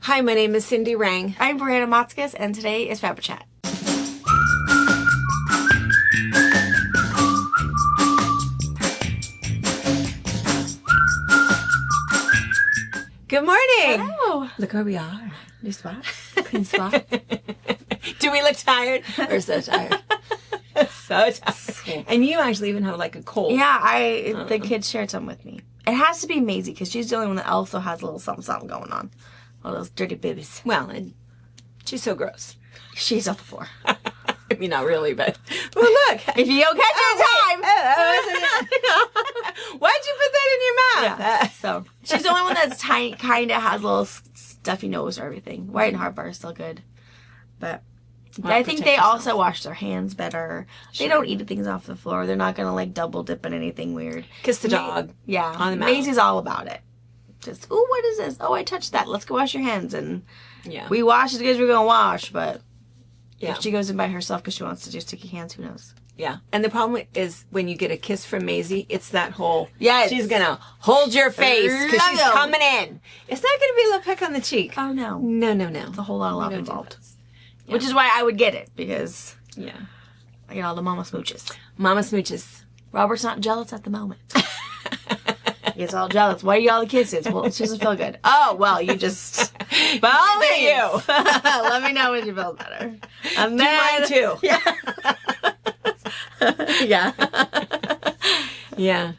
Hi, my name is Cindy Rang. I'm Brianna Motzkus, and today is Fabric Chat. Good morning. Hello. Look where we are. New spot. Clean spot. Do we look tired? We're so tired. So tired. And you actually even have like a cold. Yeah, the kids shared some with me. It has to be Maisie, because she's the only one that also has a little something going on. All those dirty babies. Well, and she's so gross. She's off the floor. I mean, not really, but well, look. If you don't catch your time. Why'd you put that in your mouth? Yeah. So she's the only one that's tiny, kind of has a little stuffy nose or everything. White and Harper are still good, but I think they also wash their hands better. Sure. They don't eat things off the floor. They're not gonna like double dip in anything weird. Kiss the dog. Yeah, on the mouth. Maisie's all about it. Just, oh, what is this? Oh, I touched that. Let's go wash your hands. And yeah, we wash as good as we're gonna wash, but yeah, if she goes in by herself because she wants to do sticky hands, who knows? Yeah, and the problem is when you get a kiss from Maisie, it's that whole, yes, she's gonna hold your face because she's coming in. It's not gonna be a little peck on the cheek. Oh, no. No, no, no. It's a whole lot of love involved. Yeah. Which is why I would get it, because yeah, I get all the mama smooches. Mama smooches. Robert's not jealous at the moment. He gets all jealous. Why are you all the kisses? Well, it doesn't feel good. Oh, well, you just... Well, you. Let me know when you feel better. And then... Do mine too. Yeah. Yeah. Yeah.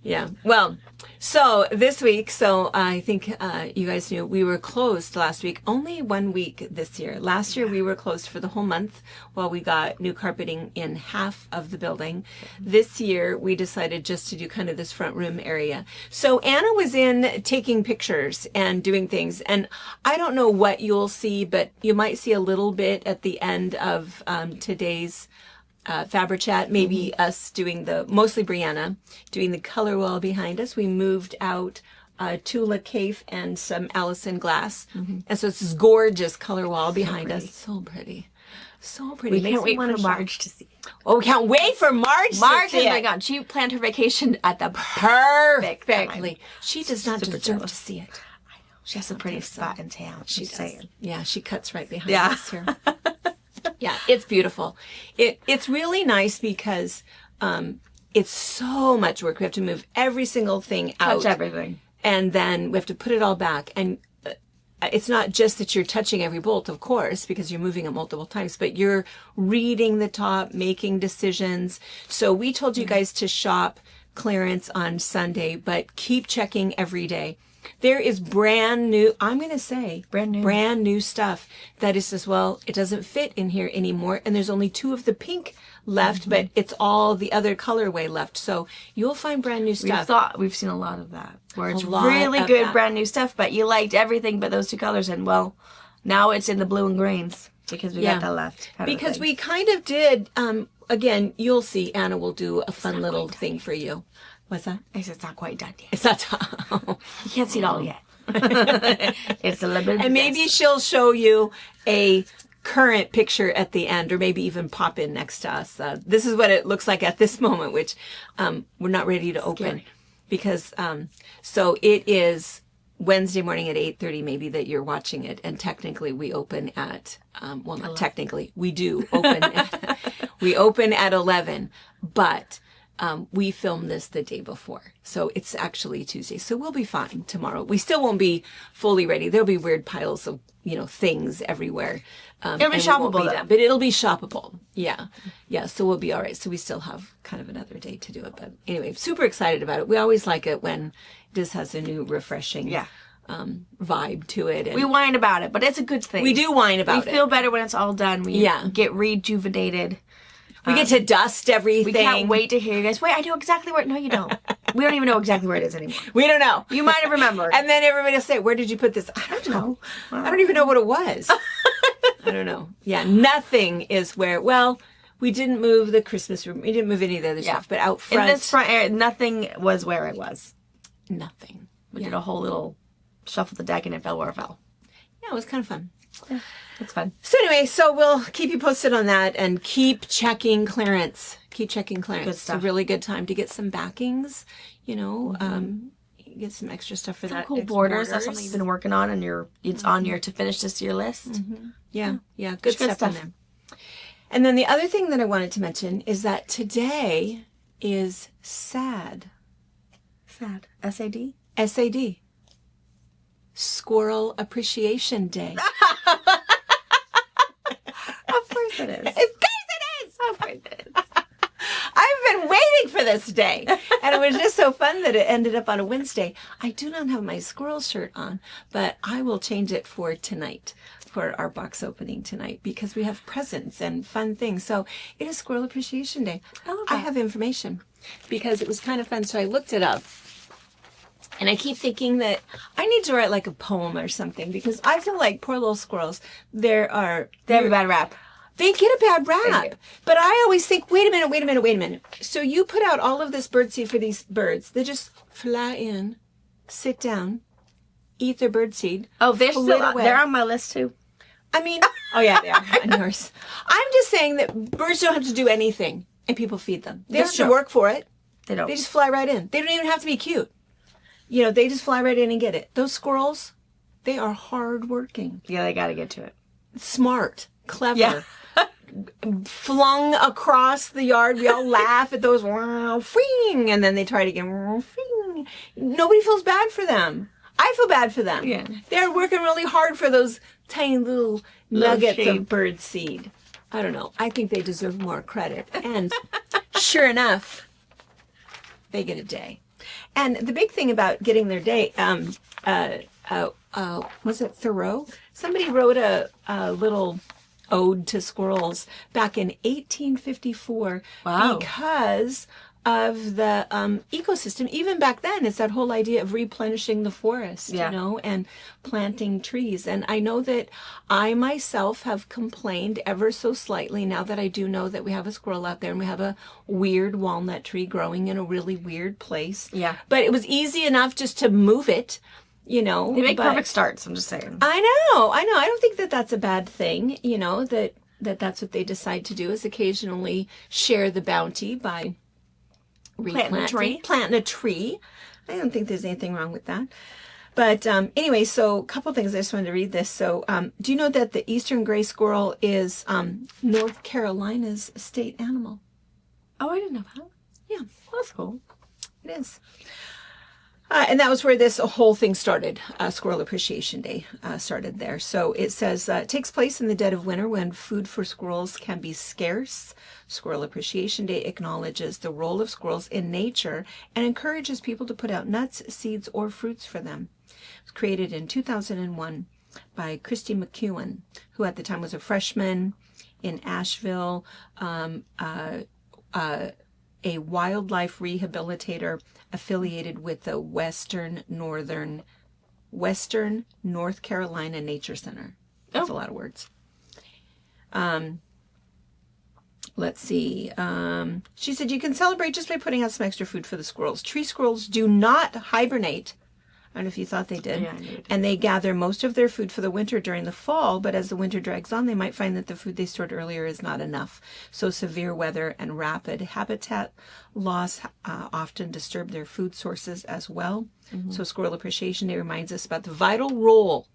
Yeah. Well, so this week, I think you guys knew we were closed last week. Only 1 week this year. Last year we were closed for the whole month while we got new carpeting in half of the building. This year we decided just to do kind of this front room area. So Anna was in taking pictures and doing things. And I don't know what you'll see, but you might see a little bit at the end of today's Fabric Chat, maybe us doing mostly Brianna, doing the color wall behind us. We moved out Tula Cave and some Allison glass. And so it's this gorgeous color wall behind us. So pretty. So pretty. We can't wait for Marge to see it. Oh, we can't wait for Marge Marge to see has it. gone. She planned her vacation at the Perfectly. She does not deserve to see it. I know. She has the prettiest spot in town. She's saying. Yeah, she cuts right behind us here. Yeah, it's beautiful. It's really nice because it's so much work. We have to move every single thing out. Touch everything. And then we have to put it all back. And it's not just that you're touching every bolt, of course, because you're moving it multiple times, but you're reading the top, making decisions. So we told you guys to shop clearance on Sunday, but keep checking every day. There is brand new, I'm going to say, brand new stuff that is as well, it doesn't fit in here anymore. And there's only 2 of the pink left, but it's all the other colorway left. So you'll find brand new stuff. We've seen a lot of that, where it's really good brand new stuff, but you liked everything but those 2 colors. And well, now it's in the blue and greens because we got that left. Because we kind of did, again, you'll see, Anna will do a fun little thing for you. What's that? I said it's not quite done yet. It's not done. You can't see it all yet. It's a little bit. And maybe she'll show you a current picture at the end, or maybe even pop in next to us. This is what it looks like at this moment, which we're not ready to open. Scary. Because so it is Wednesday morning at 8:30 maybe that you're watching it, and technically we open at well, not technically, we do open we open at 11, but we filmed this the day before. So it's actually Tuesday. So we'll be fine tomorrow. We still won't be fully ready. There'll be weird piles of, things everywhere. It'll be shoppable, though. But it'll be shoppable. Yeah. Yeah. So we'll be all right. So we still have kind of another day to do it. But anyway, super excited about it. We always like it when this has a new refreshing vibe to it. And we whine about it, but it's a good thing. We do whine about it. We feel better when it's all done. We get rejuvenated. We get to dust everything. We can't wait to hear you guys. Wait, I know exactly where. No, you don't. We don't even know exactly where it is anymore. We don't know. You might have remembered. And then everybody will say, "Where did you put this?" I don't know. I don't even know what it was. I don't know. Yeah, nothing is where. Well, we didn't move the Christmas room. We didn't move any of the other stuff. But out front, in this front area, nothing was where it was. Nothing. We did a whole little shuffle the deck, and it fell where it fell. Yeah, it was kind of fun. Yeah, it's fun. So anyway, we'll keep you posted on that and keep checking clearance. Keep checking clearance. Good stuff. It's a really good time to get some backings, get some extra stuff for Some that. cool borders. That's something you've been working on, and it's on your to finish this year list. Yeah, good stuff in there. And then the other thing that I wanted to mention is that today is SAD. SAD. S-A-D? SAD. Squirrel Appreciation Day. Of course it is. Of course it is! Of course it is. I've been waiting for this day. And it was just so fun that it ended up on a Wednesday. I do not have my squirrel shirt on, but I will change it for tonight, for our box opening tonight, because we have presents and fun things. So it is Squirrel Appreciation Day. I have information because it was kind of fun. So I looked it up. And I keep thinking that I need to write like a poem or something, because I feel like poor little squirrels, They have a bad rap. They get a bad rap. But I always think, wait a minute. So you put out all of this birdseed for these birds. They just fly in, sit down, eat their birdseed. Oh, they're on my list too. I mean, oh yeah, they are on yours. I'm just saying that birds don't have to do anything, and people feed them. They don't have to work for it. They don't. They just fly right in. They don't even have to be cute. You know, they just fly right in and get it. Those squirrels, they are hardworking. Yeah, they got to get to it. Smart, clever, flung across the yard. We all laugh at those, fring, and then they try it again, fring. Nobody feels bad for them. I feel bad for them. Yeah. They're working really hard for those tiny little nuggets of bird seed. I don't know. I think they deserve more credit. And sure enough, they get a day. And the big thing about getting their day, was it Thoreau? Somebody wrote a little ode to squirrels back in 1854 because of the ecosystem. Even back then, it's that whole idea of replenishing the forest, you know, and planting trees. And I know that I myself have complained ever so slightly now that I do know that we have a squirrel out there and we have a weird walnut tree growing in a really weird place. Yeah. But it was easy enough just to move it, you know. They make perfect starts, I'm just saying. I know. I don't think that that's a bad thing, you know, that's what they decide to do, is occasionally share the bounty by planting a tree. I don't think there's anything wrong with that. But anyway, so a couple things. I just wanted to read this. So do you know that the eastern gray squirrel is North Carolina's state animal? Oh, I didn't know that. Yeah. Well, that's cool. It is. And that was where this whole thing started. Squirrel Appreciation Day started there. So it says, it takes place in the dead of winter when food for squirrels can be scarce. Squirrel Appreciation Day acknowledges the role of squirrels in nature and encourages people to put out nuts, seeds, or fruits for them. It was created in 2001 by Christy McEwen, who at the time was a freshman in Asheville, a wildlife rehabilitator affiliated with the Western North Carolina Nature Center. That's a lot of words. Let's see. She said you can celebrate just by putting out some extra food for the squirrels. Tree squirrels do not hibernate. I don't know if you thought they did. Yeah, I did. And they gather most of their food for the winter during the fall, but as the winter drags on, they might find that the food they stored earlier is not enough. So severe weather and rapid habitat loss often disturb their food sources as well. Mm-hmm. So Squirrel Appreciation Day reminds us about the vital role,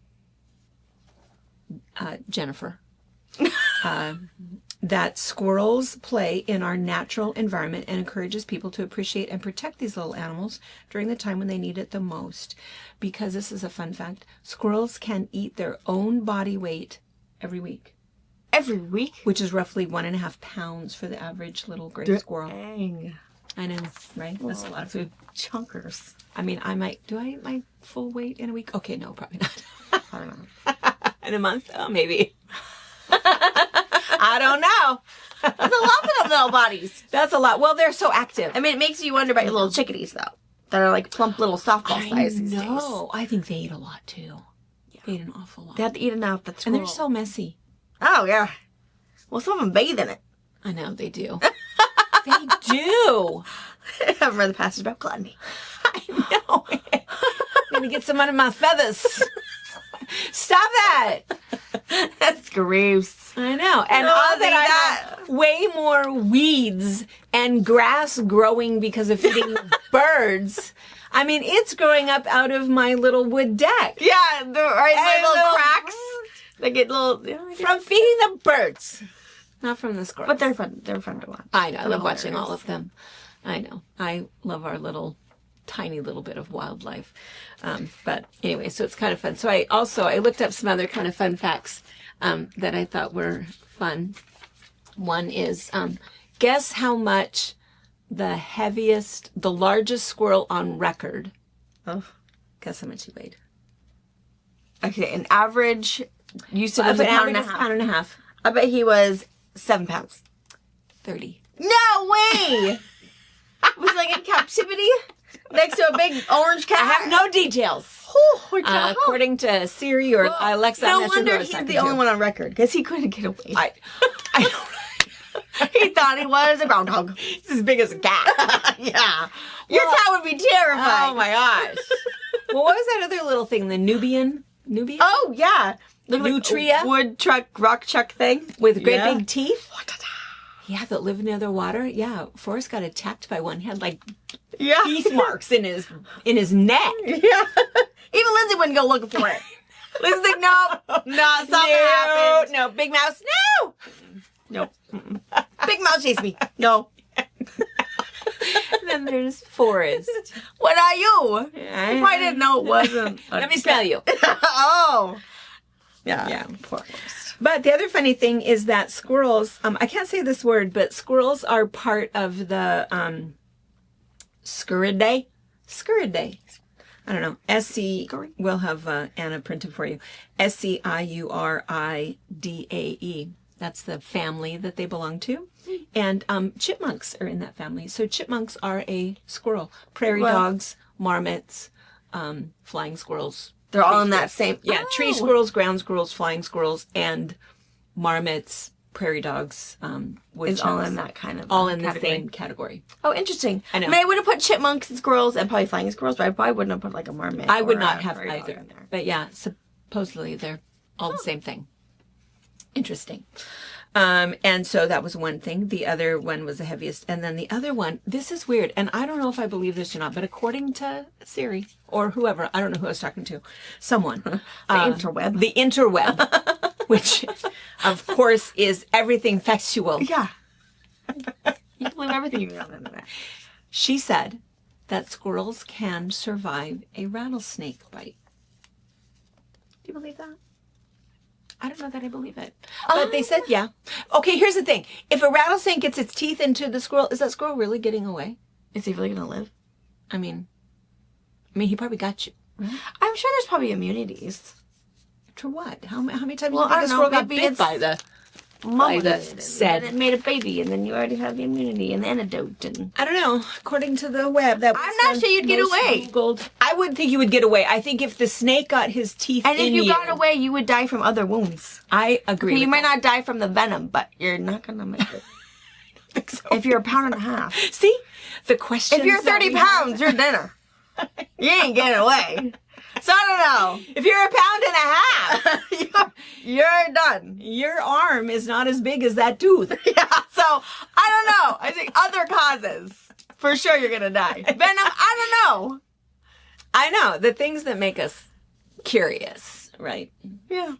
Jennifer, that squirrels play in our natural environment, and encourages people to appreciate and protect these little animals during the time when they need it the most. Because this is a fun fact, squirrels can eat their own body weight every week. Every week? Which is roughly 1.5 pounds for the average little gray squirrel. Dang. I know, right? That's a lot of food. Chunkers. I mean, do I eat my full weight in a week? Okay, no, probably not. I don't know. In a month? Oh, maybe. I don't know. That's a lot for them little bodies. That's a lot. Well, they're so active. I mean, it makes you wonder about your little chickadees, though. That are like plump little softball size these days. No, I think they eat a lot, too. Yeah. They eat an awful lot. They have to eat enough, but and they're so messy. Oh, yeah. Well, some of them bathe in it. I know, they do. They do. I'd rather pass it about gluttony. I know. I'm going to get some under my feathers. Stop that. That's gross. I know. And all that I have way more weeds and grass growing because of feeding the birds. I mean, it's growing up out of my little wood deck. Yeah, my little cracks. They get little From feeding the birds. Not from the squirrels. But they're fun. They're fun to watch. I know. I love watching hilarious. all of them. I know. I love our tiny little bit of wildlife. But anyway, so it's kind of fun. So I looked up some other kind of fun facts that I thought were fun. One is, guess how much the largest squirrel on record. Oh. Guess how much he weighed. Okay, an average. You said it was a pound and a half. Pound and a half. I bet he was 7 pounds. 30. No way! Was like in captivity next to a big orange cat. I have no details. According to Siri or Alexa, no I'm not sure who I wonder was he's talking the to. only one on record because he couldn't get away. I don't. He thought he was a groundhog. He's as big as a cat. Yeah, your cat would be terrified. Oh my gosh. Well, what was that other little thing? The Nubian? Oh yeah, Nutria? wood truck, rock chuck thing With great big teeth? Yeah, that live near the water. Yeah, Forrest got attacked by one. He had like teeth marks in his neck. Yeah. Even Lindsay wouldn't go looking for it. Lindsay's like, something happened. No, Big Mouse, no! Nope. Big Mouse chased me. No. And then there's Forrest. What are you? I probably didn't know it wasn't. Let me smell you. Oh. Yeah. Poor Forrest. But the other funny thing is that squirrels, I can't say this word, but squirrels are part of the Squirridae. Squirridae. I don't know. We'll have Anna print it for you. Sciuridae. That's the family that they belong to. And chipmunks are in that family. So chipmunks are a squirrel. Prairie dogs, marmots, flying squirrels. They're all in that same. Yeah, tree squirrels, ground squirrels, flying squirrels, and marmots, prairie dogs, Is all in that kind of all in category. the same category. Oh, interesting. I know. I mean, I would have put chipmunks and squirrels and probably flying squirrels, but I probably wouldn't have put like a marmot. I would or not a have prairie dog either. in there. But yeah, supposedly they're all the same thing. Interesting. And so that was one thing. The other one was the heaviest. And then the other one, this is weird. And I don't know if I believe this or not, but according to Siri or whoever, I don't know who I was talking to, someone. The interweb. The interweb, which of course is everything factual. Yeah. You can believe everything you read on the internet. She said that squirrels can survive a rattlesnake bite. Do you believe that? I don't know that I believe it. But they said, yeah. Okay, here's the thing. If a rattlesnake gets its teeth into the squirrel, is that squirrel really getting away? Is he really going to live? I mean, he probably got you. I'm sure there's probably immunities. To what? How many times Well, do you I think a don't squirrel know, got maybe bit it's by the... Mama the did, said. and it made a baby, and then you already have the immunity and the antidote. And I don't know. According to the web, that was I'm not sure you'd get most away. Googled. I wouldn't think you would get away. I think if the snake got his teeth and in if you got away, you would die from other wounds. I agree. You with might that. not die from the venom, but you're not gonna make it. think so. If you're a pound and a half. See? The question. If you're 30 pounds, you're dinner. You ain't getting away. So I don't know. If you're a pound and a half, You're done. your arm is not as big as that tooth. Yeah, so I don't know. I think other causes. For sure you're gonna die. Venom, I don't know. I know. The things that make us curious, right? Yeah.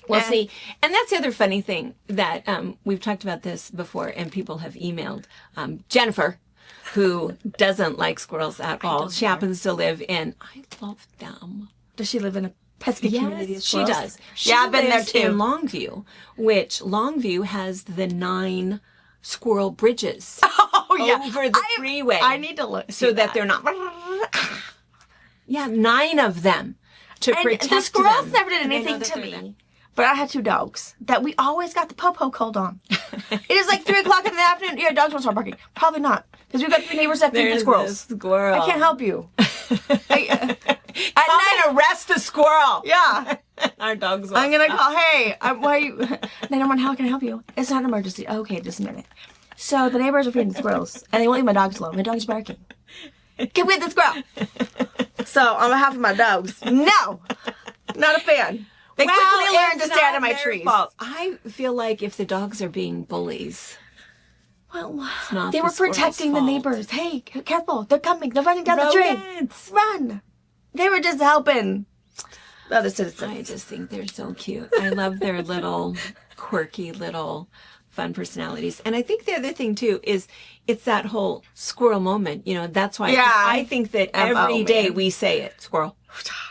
Well, And- see, and that's the other funny thing that we've talked about this before, and people have emailed Jennifer, who doesn't like squirrels at all. She happens to live in. I love them. Does she live in a pesky community? Yes, she does. Yeah, I've been there lives too. in Longview, which Longview has the 9 squirrel bridges Oh yeah, over the freeway. I need to look so that they're not. Yeah, 9 of them to And protect the squirrels them. never did And they anything know that to they're me. there. But I had 2 dogs that we always got the po-po cold on. It is like 3 o'clock in the afternoon. Your dogs won't start barking. Probably not. Because we've got 3 neighbors that feed the There's squirrels. the squirrel. I can't help you. At Come night, and arrest the squirrel. yeah. Our dogs will I'm going to stop. call, hey, why are you... 911, how can I help you? It's not an emergency. Okay, just a minute. So the neighbors are feeding the squirrels, and they won't leave my dogs alone. My dog's barking. Get with the squirrel. So on behalf of my dogs, no. Not a fan. They quickly learn to it's stay out not of my their trees. fault. I feel like if the dogs are being bullies, Well, not they the were squirrel's protecting the fault. neighbors. Hey, careful. They're coming. They're running down the drain. Rodents. Run. They were just helping the other citizens. I just think they're so cute. I love their little quirky little fun personalities. And I think the other thing too is it's that whole squirrel moment. You know, that's why I think that every day we say it, squirrel,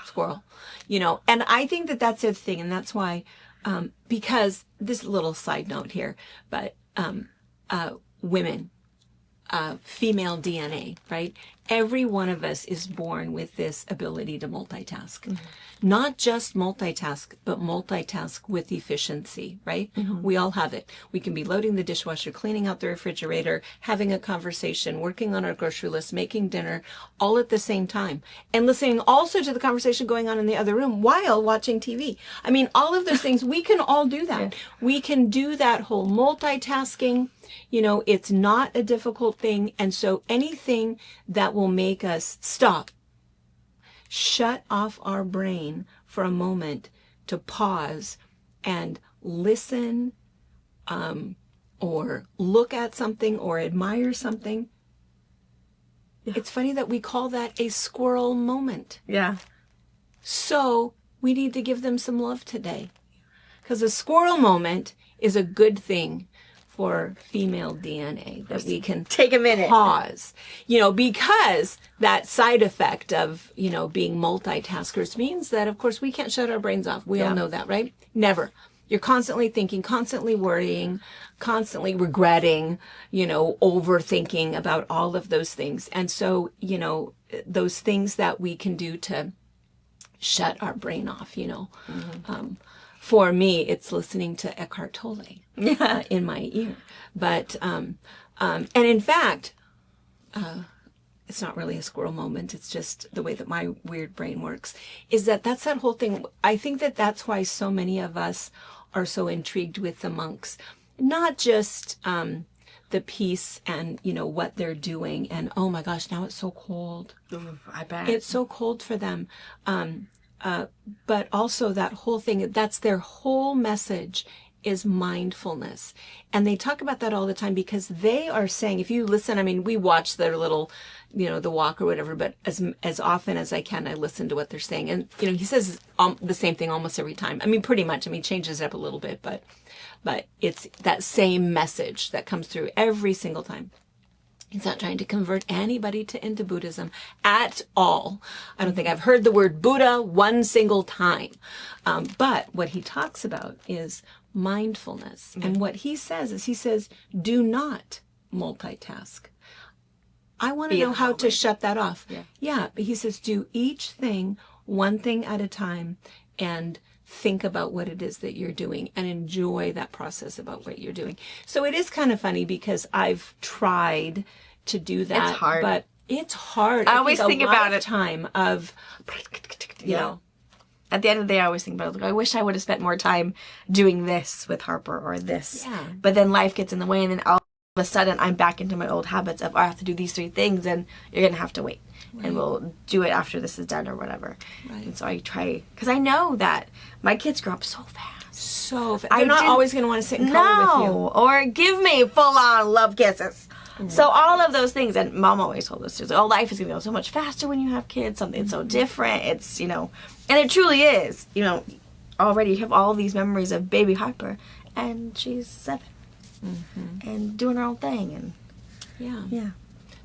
squirrel, you know, and I think that that's the other thing. And that's why, because this little side note here, but women, female DNA, right? Every one of us is born with this ability to multitask. Mm-hmm. Not just multitask, but multitask with efficiency, right? Mm-hmm. We all have it. We can be loading the dishwasher, cleaning out the refrigerator, having a conversation, working on our grocery list, making dinner, all at the same time. And listening also to the conversation going on in the other room while watching TV. I mean, all of those things, we can all do that. Yeah. We can do that whole multitasking. You know, it's not a difficult thing. And so anything that will make us stop, shut off our brain for a moment to pause and listen, or look at something or admire something. Yeah. It's funny that we call that a squirrel moment. Yeah. So we need to give them some love today, because a squirrel moment is a good thing for female DNA, that we can take a minute, pause, you know, because that side effect of, you know, being multitaskers means that, of course, we can't shut our brains off. We all know that, right? Never. You're constantly thinking, constantly worrying, constantly regretting, you know, overthinking about all of those things. And so, you know, those things that we can do to shut our brain off, you know, for me, it's listening to Eckhart Tolle in my ear. But, and in fact, it's not really a squirrel moment. It's just the way that my weird brain works, is that's that whole thing. I think that that's why so many of us are so intrigued with the monks, not just, the peace and, you know, what they're doing. And, oh my gosh, now it's so cold. I bet. It's so cold for them. But also that whole thing, that's their whole message, is mindfulness. And they talk about that all the time, because they are saying, if you listen, I mean, we watch their little, you know, the walk or whatever, but as often as I can, I listen to what they're saying. And, you know, he says the same thing almost every time. I mean, pretty much. I mean, changes it up a little bit, but it's that same message that comes through every single time. He's not trying to convert anybody into Buddhism at all. I don't think I've heard the word Buddha one single time. But what he talks about is mindfulness. Mm-hmm. And what he says is, do not multitask. I want to know how to shut that off. Yeah. But he says, do each thing one thing at a time, and think about what it is that you're doing and enjoy that process about what you're doing. So it is kind of funny, because I've tried to do that. It's hard. But it's hard. I always think about it. Time of, you know. At the end of the day, I always think about it. Like, I wish I would have spent more time doing this with Harper or this. Yeah. But then life gets in the way, and then all of a sudden I'm back into my old habits of, I have to do these 3 things, and you're going to have to wait. Right. And we'll do it after this is done or whatever. Right. And so I try, because I know that my kids grow up so fast. They're not always going to want to sit and cuddle with you. Or give me full-on love kisses. Right. So all of those things, and Mom always told us, oh, life is going to go so much faster when you have kids, something so different. It's, you know, and it truly is. You know, already you have all these memories of baby Harper, and she's 7. And doing her own thing. And yeah.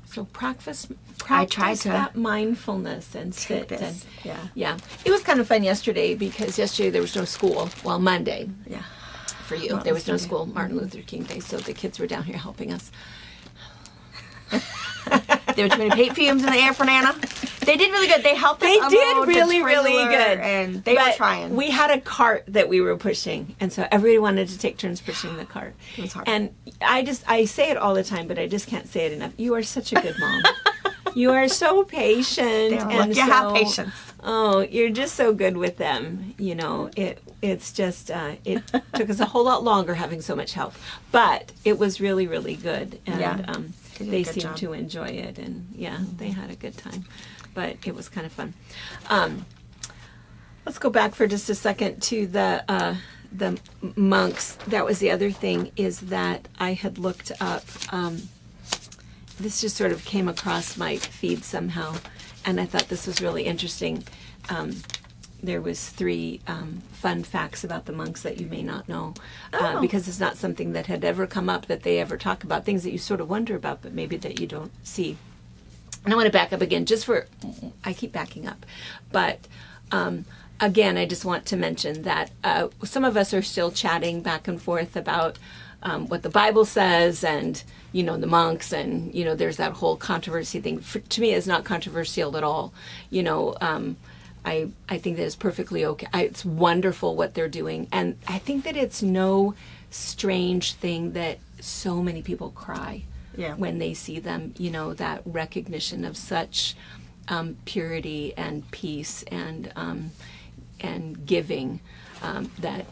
So practice I try to that mindfulness and sit. This. And, yeah. It was kind of fun yesterday, because yesterday there was no school. Well, Monday. Yeah. For you. There was no school, Martin Luther King Day, so the kids were down here helping us. There were too many paint fumes in the air for Nana. They did really good. They helped us. They did really, really good. And they were trying. We had a cart that we were pushing, and so everybody wanted to take turns pushing the cart. It was hard. And I say it all the time, but I just can't say it enough. You are such a good mom. You are so patient. And you have patience. Oh, you're just so good with them. You know, it's just, it took us a whole lot longer having so much help, but it was really, really good. And they seemed to enjoy it, and they had a good time, but it was kind of fun. Let's go back for just a second to the the monks, that was the other thing, is that I had looked up, this just sort of came across my feed somehow, and I thought this was really interesting. There was 3 fun facts about the monks that you may not know, because it's not something that had ever come up that they ever talk about, things that you sort of wonder about, but maybe that you don't see. And I want to back up again, I keep backing up, but again, I just want to mention that some of us are still chatting back and forth about what the Bible says, and the monks, and there's that whole controversy thing. To me, it's not controversial at all. I think that it's perfectly okay. It's wonderful what they're doing, and I think that it's no strange thing that so many people cry when they see them. That recognition of such purity and peace and giving, that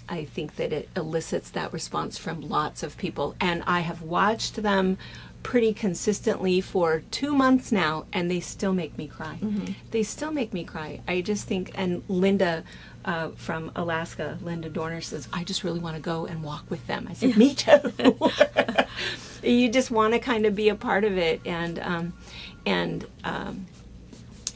I think that it elicits that response from lots of people. And I have watched them pretty consistently for 2 months now, and they still make me cry. They still make me cry. I just think, and Linda from Alaska, Linda Dorner, says, I just really want to go and walk with them. I said, me too. You just want to kind of be a part of it. And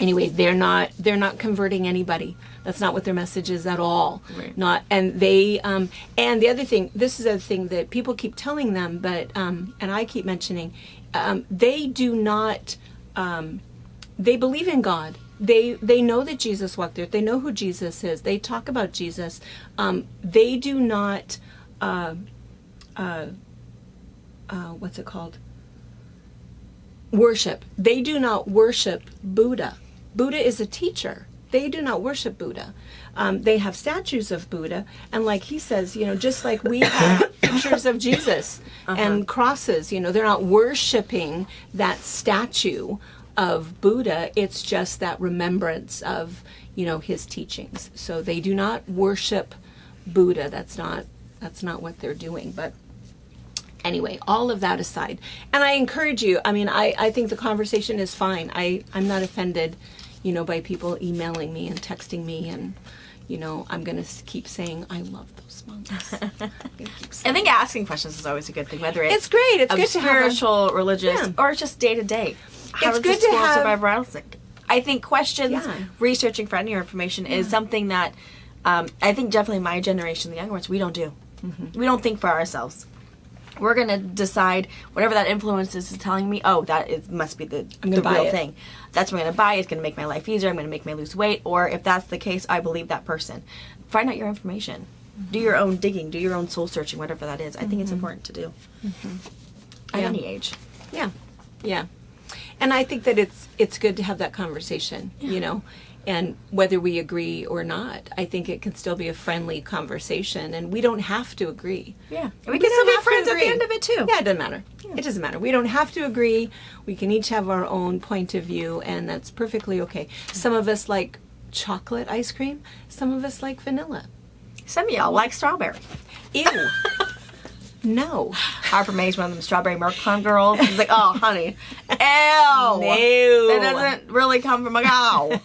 anyway, they're not converting anybody. That's not what their message is at all. Right. And the other thing, this is a thing that people keep telling them, but and I keep mentioning, they do not. They believe in God. They know that Jesus walked there. They know who Jesus is. They talk about Jesus. They do not. What's it called? Worship. They do not worship Buddha. Buddha is a teacher. They do not worship Buddha. They have statues of Buddha, and like he says, just like we have pictures of Jesus and crosses, they're not worshiping that statue of Buddha. It's just that remembrance of, his teachings. So they do not worship Buddha. That's not what they're doing. But anyway, all of that aside, and I encourage you, I think the conversation is fine. I'm not offended, by people emailing me and texting me, and, I'm going to keep saying, I love those monks. I think asking questions is always a good thing, whether it's great. It's good to have spiritual, religious, or just day to day. How does good the to squirrel have- survive rattlesnake? I think questions, researching, finding your information is something that I think definitely my generation, the younger ones, we don't do. We don't think for ourselves. We're going to decide whatever that influence is telling me, must be the real thing. That's what I'm going to buy. It's going to make my life easier. I'm going to make me lose weight. Or if that's the case, I believe that person. Find out your information. Do your own digging. Do your own soul searching, whatever that is. I think it's important to do. At any age. Yeah. Yeah. And I think that it's good to have that conversation, and whether we agree or not, I think it can still be a friendly conversation, and we don't have to agree. Yeah. And we can still be friends at the end of it, too. Yeah, it doesn't matter. Yeah. It doesn't matter. We don't have to agree. We can each have our own point of view, and that's perfectly okay. Some of us like chocolate ice cream. Some of us like vanilla. Some of y'all like strawberry. Ew. No. Harper May's one of them strawberry milk cone girls. He's like, oh, honey. Ew. No. That doesn't really come from a cow.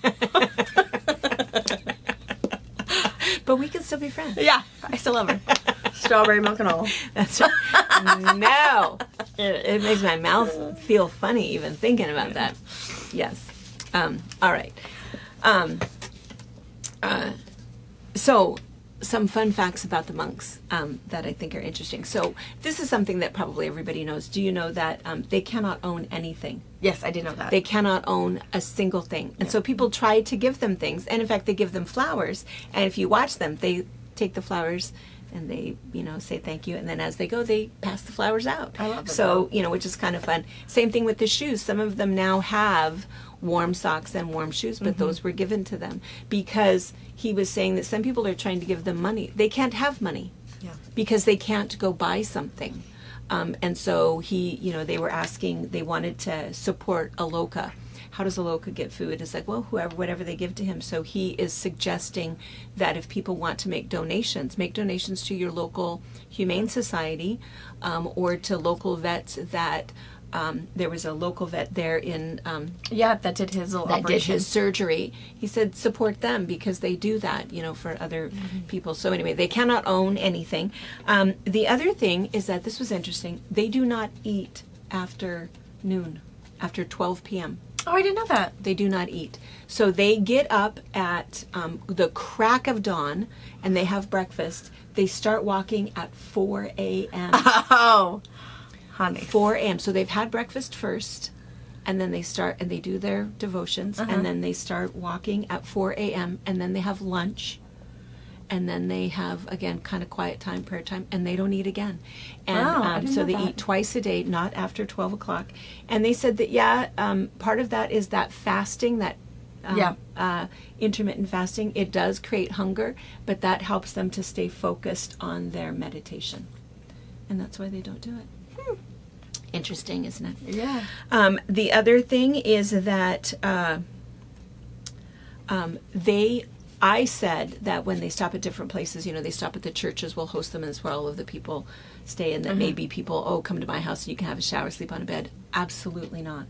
But we can still be friends. Yeah. I still love her. Strawberry milk and all. That's right. No. It makes my mouth feel funny even thinking about that. Yes. All right. So some fun facts about the monks that I think are interesting. So this is something that probably everybody knows. Do you know that they cannot own anything? Yes, I did know that. They cannot own a single thing. And so people try to give them things. And in fact, they give them flowers. And if you watch them, they take the flowers and they, say thank you. And then as they go, they pass the flowers out. I love it. So, which is kind of fun. Same thing with the shoes. Some of them now have warm socks and warm shoes, but those were given to them because he was saying that some people are trying to give them money. They can't have money because they can't go buy something. And so they were asking, they wanted to support Aloka. How does Aloka get food? It's like, well, whatever they give to him. So he is suggesting that if people want to make donations to your local humane society or to local vets that there was a local vet there in that did his little that did operation. his surgery. He said support them because they do that, for other people. So anyway, they cannot own anything. The other thing is that this was interesting. They do not eat after noon, after 12 p.m. Oh, I didn't know that. They do not eat. So they get up at the crack of dawn and they have breakfast. They start walking at 4 a.m. Oh, honey. 4 a.m. So they've had breakfast first, and then they start and they do their devotions, and then they start walking at 4 a.m. and then they have lunch, and then they have again kind of quiet time, prayer time, and they don't eat again. And Wow, I didn't so know they that. eat twice a day, not after 12 o'clock. And they said that part of that is that fasting, that intermittent fasting. It does create hunger, but that helps them to stay focused on their meditation, and that's why they don't do it. Interesting, isn't it? Yeah. The other thing is that I said that when they stop at different places, they stop at the churches, we'll host them, and it's where all of the people stay, and that maybe people, come to my house and you can have a shower, sleep on a bed. Absolutely not.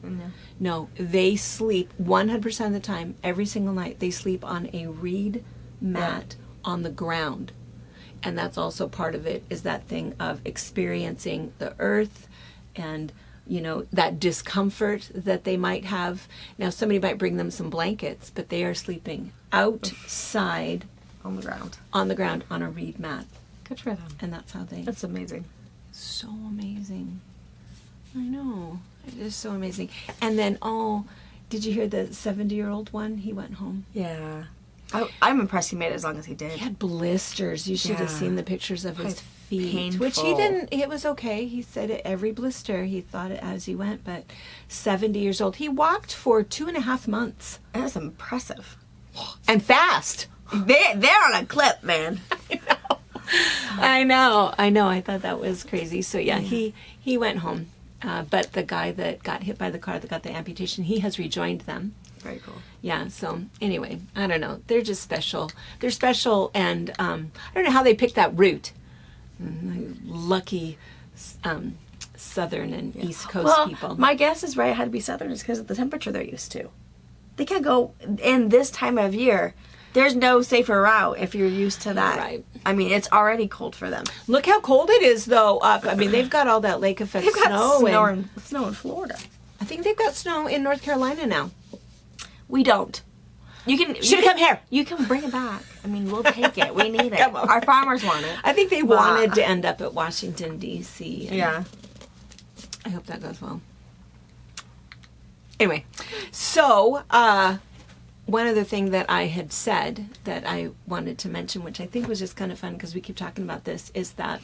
No, they sleep 100% of the time, every single night, they sleep on a reed mat on the ground. And that's also part of it, is that thing of experiencing the earth and that discomfort that they might have. Now somebody might bring them some blankets, but they are sleeping outside On the ground. on a reed mat, Good for them. and that's how they. That's amazing. So amazing. I know, it is so amazing. And then did you hear the 70-year-old one? He went home. Yeah. I'm impressed he made it as long as he did. He had blisters. You should have Yeah. seen the pictures of his feet, painful. which he didn't. It was okay. He said every blister, he thought it as he went. But 70 years old, he walked for 2.5 months, That was impressive. and fast. They're on a clip, man. I know. I thought that was crazy. So yeah. he went home. But the guy that got hit by the car that got the amputation, he has rejoined them. Very cool. Yeah, so anyway, I don't know. They're just special. They're special, and I don't know how they picked that route. Lucky Southern and East Coast people. My guess is right. It had to be Southerners because of the temperature they're used to. They can't go in this time of year. There's no safer route if you're used to that. Right. I mean, it's already cold for them. Look how cold it is, though. Up. I mean, they've got all that lake effect They've got snow. snow in Florida. I think they've got snow in North Carolina now. We don't. You can Should have come here. You can bring it back. I mean, we'll take it. We need it. Come over. Our farmers want it. I think they wanted to end up at Washington, D.C. and Yeah. I hope that goes well. Anyway, so one other thing that I had said that I wanted to mention, which I think was just kind of fun because we keep talking about this, is that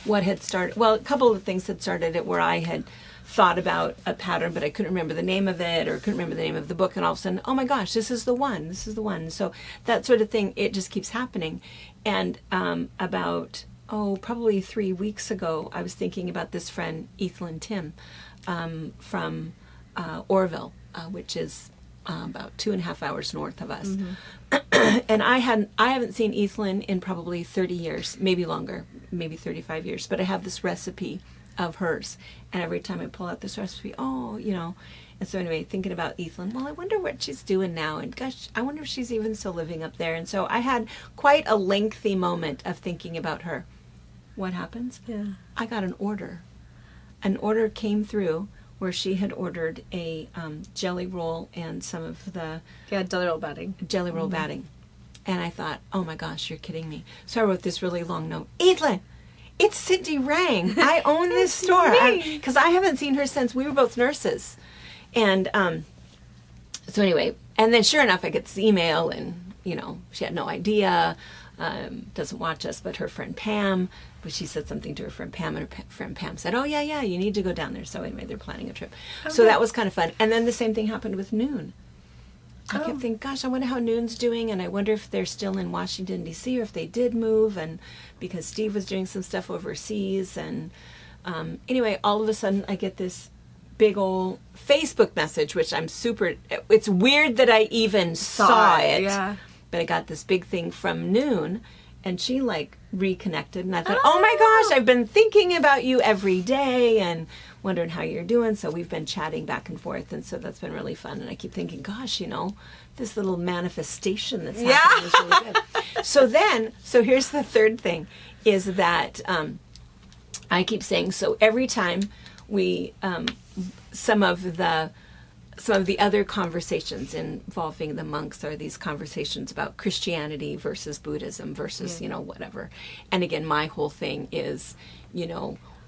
what had started, well, a couple of things had started it where I had thought about a pattern, but I couldn't remember the name of it or couldn't remember the name of the book, and all of a sudden, oh my gosh, this is the one. So that sort of thing, it just keeps happening. And about probably 3 weeks ago, I was thinking about this friend, Ethelyn Tim, from Orville, which is about 2.5 hours north of us. And I haven't seen Ethelyn in probably 30 years, maybe longer, maybe 35 years, but I have this recipe of hers, and every time I pull out this recipe, and so anyway, thinking about Ethelyn, well, I wonder what she's doing now, and gosh, I wonder if she's even still living up there. And so I had quite a lengthy moment of thinking about her. What happens? Yeah. I got an order. An order came through where she had ordered a jelly roll and some of the Yeah, jelly roll batting. jelly roll batting. And I thought, oh my gosh, you're kidding me. So I wrote this really long note. Ethelyn, it's Cindy Rang. I own this store. Because I haven't seen her since we were both nurses. And so anyway, and then sure enough, I get this email, and, she had no idea, doesn't watch us, but her friend Pam, but she said something to her friend Pam, and her friend Pam said, oh, yeah, you need to go down there. So anyway, they're planning a trip. Okay. So that was kind of fun. And then the same thing happened with Noon. I kept thinking, gosh, I wonder how Noon's doing, and I wonder if they're still in Washington, D.C., or if they did move, and because Steve was doing some stuff overseas. And anyway, all of a sudden, I get this big old Facebook message, which it's weird that I even saw it. Yeah. But I got this big thing from Noon, and she like reconnected, and I thought, oh my gosh, I've been thinking about you every day and wondering how you're doing. So we've been chatting back and forth, and so that's been really fun. And I keep thinking, gosh, this little manifestation that's happening is really good. So here's the third thing, is that I keep saying, so every time we some of the other conversations involving the monks are these conversations about Christianity versus Buddhism versus, whatever. And again, my whole thing is,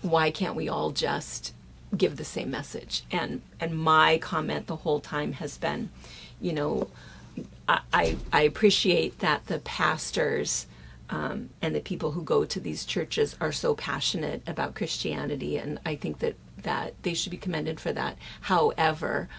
why can't we all just give the same message? And my comment the whole time has been, I appreciate that the pastors and the people who go to these churches are so passionate about Christianity, and I think that they should be commended for that. However,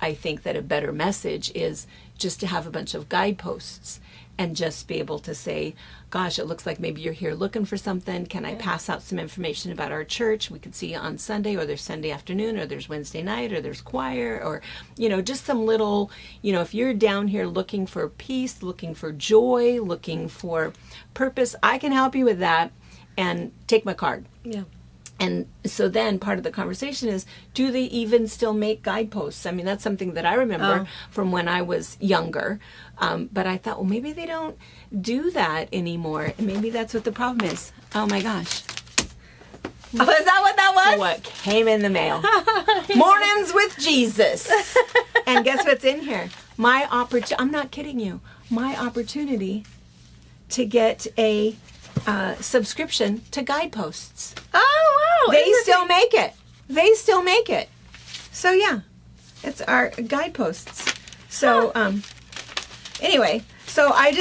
I think that a better message is just to have a bunch of guideposts and just be able to say, gosh, it looks like maybe you're here looking for something. Can I pass out some information about our church? We could see you on Sunday, or there's Sunday afternoon, or there's Wednesday night, or there's choir, or, just some little, if you're down here looking for peace, looking for joy, looking for purpose, I can help you with that, and take my card. Yeah. And so then part of the conversation is, do they even still make guideposts? I mean, that's something that I remember from when I was younger. But I thought, well, maybe they don't do that anymore. And maybe that's what the problem is. Oh my gosh. Oh, is that what that was? What came in the mail. Mornings with Jesus. And guess what's in here? I'm not kidding you. My opportunity to get a subscription to Guideposts. Oh, wow. They still make it. So yeah, it's our Guideposts. So anyway, so I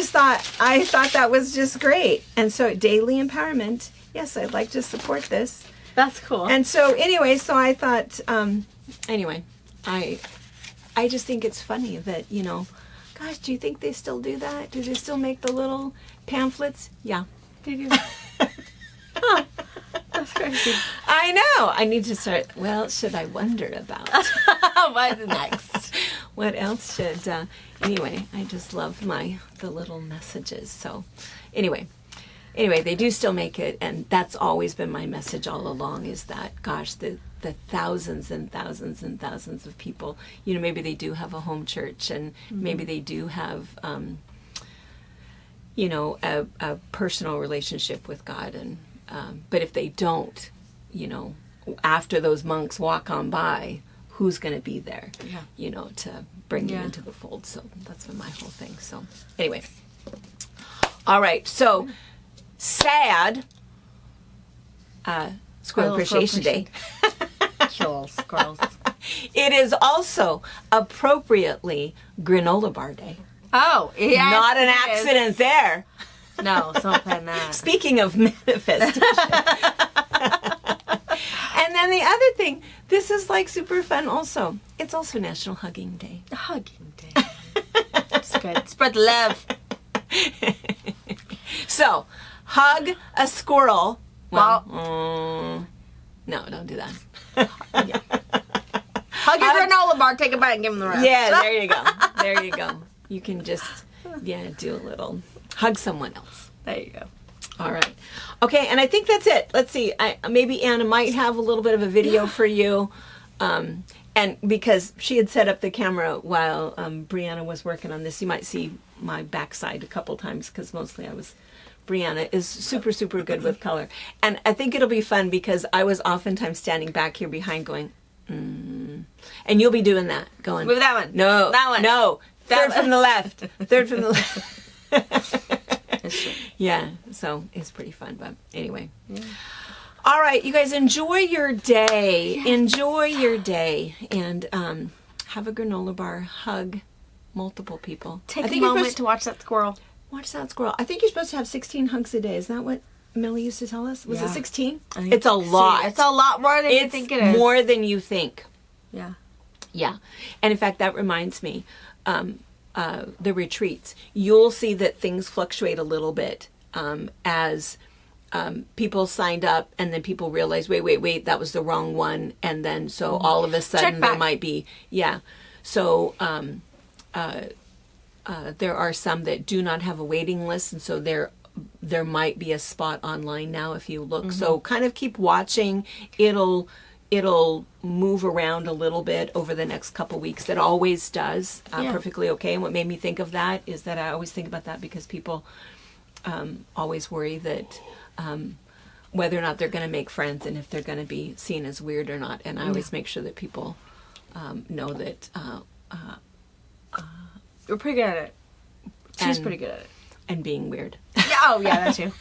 thought that was just great. And so daily empowerment, yes, I'd like to support this. That's cool. And so anyway, so I thought, I just think it's funny that, gosh, do you think they still do that? Do they still make the little pamphlets? Yeah, they do. Oh, that's crazy. I know. I need to start, should I wonder about? What's next? What else should, anyway, I just love the little messages. So anyway, they do still make it, and that's always been my message all along, is that, gosh, the thousands and thousands and thousands of people, maybe they do have a home church, and maybe they do have, a personal relationship with God, and but if they don't, after those monks walk on by, who's going to be there, to bring them into the fold? So that's been my whole thing. So anyway, all right, so sad Squirrel Appreciation Day. Kill squirrels. It is also appropriately Granola Bar Day. Oh, yeah. Not an accident there. No, don't plan that. Speaking of manifestation. And then the other thing, this is like super fun also. It's also National Hugging Day. Hugging Day. It's good. Spread the love. So, hug a squirrel. Well, no, don't do that. Yeah. Hug your granola bar, take a bite, and give them the rest. Yeah, there you go. There you go. You can just, do a little, hug someone else. There you go. All right. Okay, and I think that's it. Let's see. Maybe Anna might have a little bit of a video for you. And because she had set up the camera while Brianna was working on this, you might see my backside a couple times, because mostly Brianna is super, super good with color. And I think it'll be fun, because I was oftentimes standing back here behind going, and you'll be doing that, going, move that one. No. That one. No. That Third one. from the left. Third from the left. That's true. Yeah, so it's pretty fun, but anyway. Yeah. All right, you guys, enjoy your day. Yes. Enjoy your day. And have a granola bar. Hug multiple people. Take a moment to watch that squirrel. Watch that squirrel. I think you're supposed to have 16 hugs a day. Is that what Millie used to tell us? Was it 16? It's a lot. It's a lot more than you think it is. It's more than you think. Yeah. Yeah. And in fact, that reminds me, the retreats. You'll see that things fluctuate a little bit as people signed up, and then people realize, wait, that was the wrong one. And then so all of a sudden there might be, So there are some that do not have a waiting list, and so there might be a spot online now if you look. So kind of keep watching. It'll move around a little bit over the next couple weeks. It always does. Perfectly okay. And what made me think of that is that I always think about that because people always worry that whether or not they're going to make friends and if they're going to be seen as weird or not. And I always make sure that people know that We're pretty good at it. She's pretty good at it. And being weird. Yeah, oh, yeah, that too.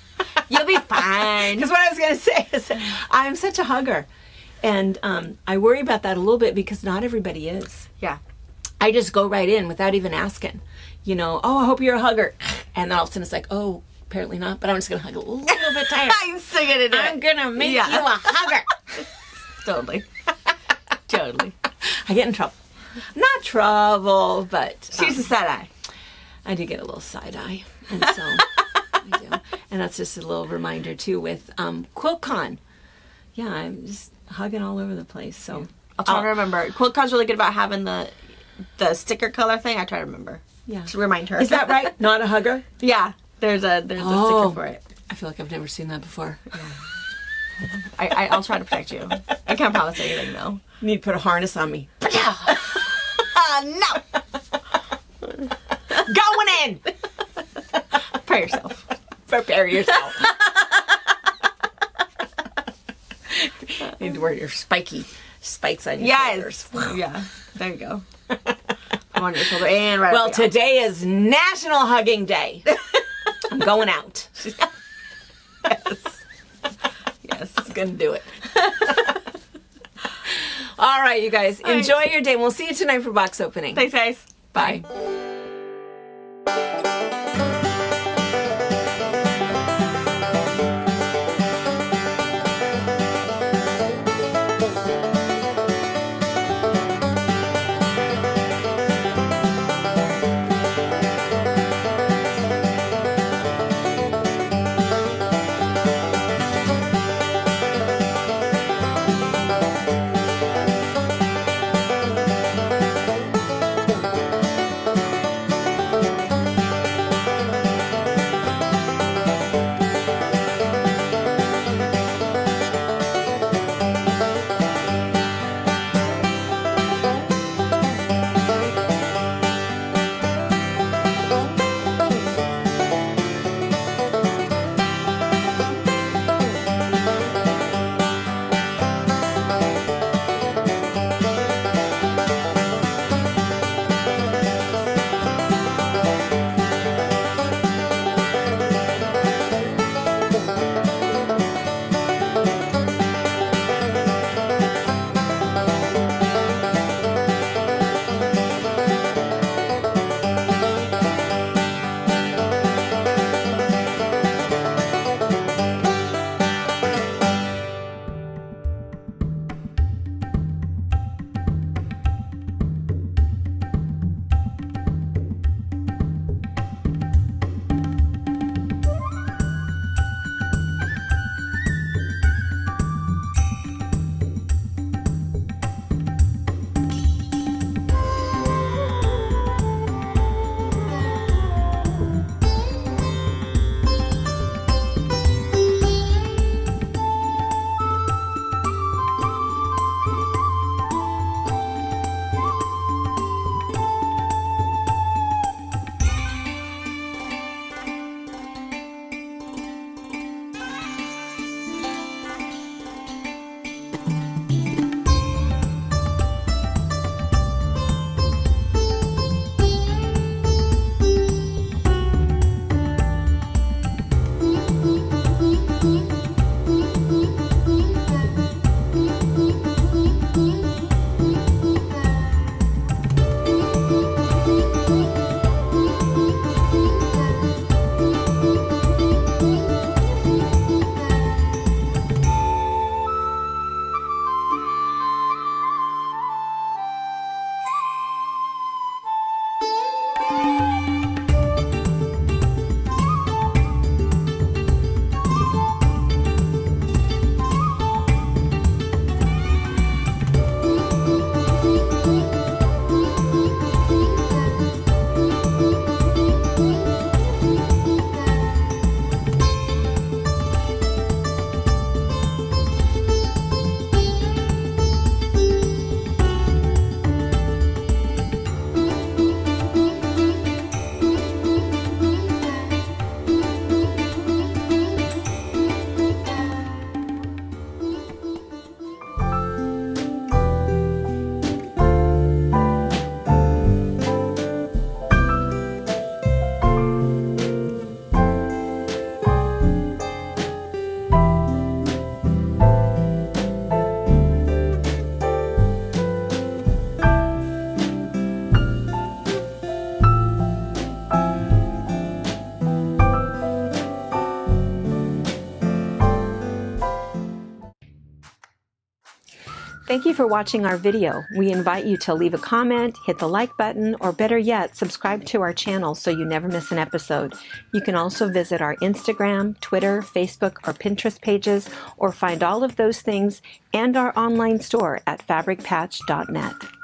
You'll be fine. Because what I was going to say is I'm such a hugger. And I worry about that a little bit because not everybody is. Yeah. I just go right in without even asking. You know, oh, I hope you're a hugger. And then all of a sudden it's like, oh, apparently not. But I'm just going to hug a little bit tighter. I'm still going to do it. I'm going to make you a hugger. Totally. Totally. I get in trouble. Not trouble, but... She's a side eye. I do get a little side eye. And so I do. And that's just a little reminder, too, with QuiltCon. Yeah, I'm just hugging all over the place. So I'll try to remember. QuiltCon's really good about having the sticker color thing. I try to remember. Yeah. To remind her. Is that right? Not a hugger? Yeah. There's a sticker for it. I feel like I've never seen that before. Yeah. I'll try to protect you. I can't promise anything, though. You need to put a harness on me. No! Going in! Prepare yourself. Prepare yourself. You need to wear your spikes on your shoulders. Yeah. There you go. On your shoulder and right. Well, today is National Hugging Day. I'm going out. Yes. Yes. I'm going to do it. All right, you guys. Enjoy your day. We'll see you tonight for box opening. Thanks, guys. Bye. Thank you for watching our video. We invite you to leave a comment, hit the like button, or better yet, subscribe to our channel so you never miss an episode. You can also visit our Instagram, Twitter, Facebook, or Pinterest pages, or find all of those things and our online store at fabricpatch.net.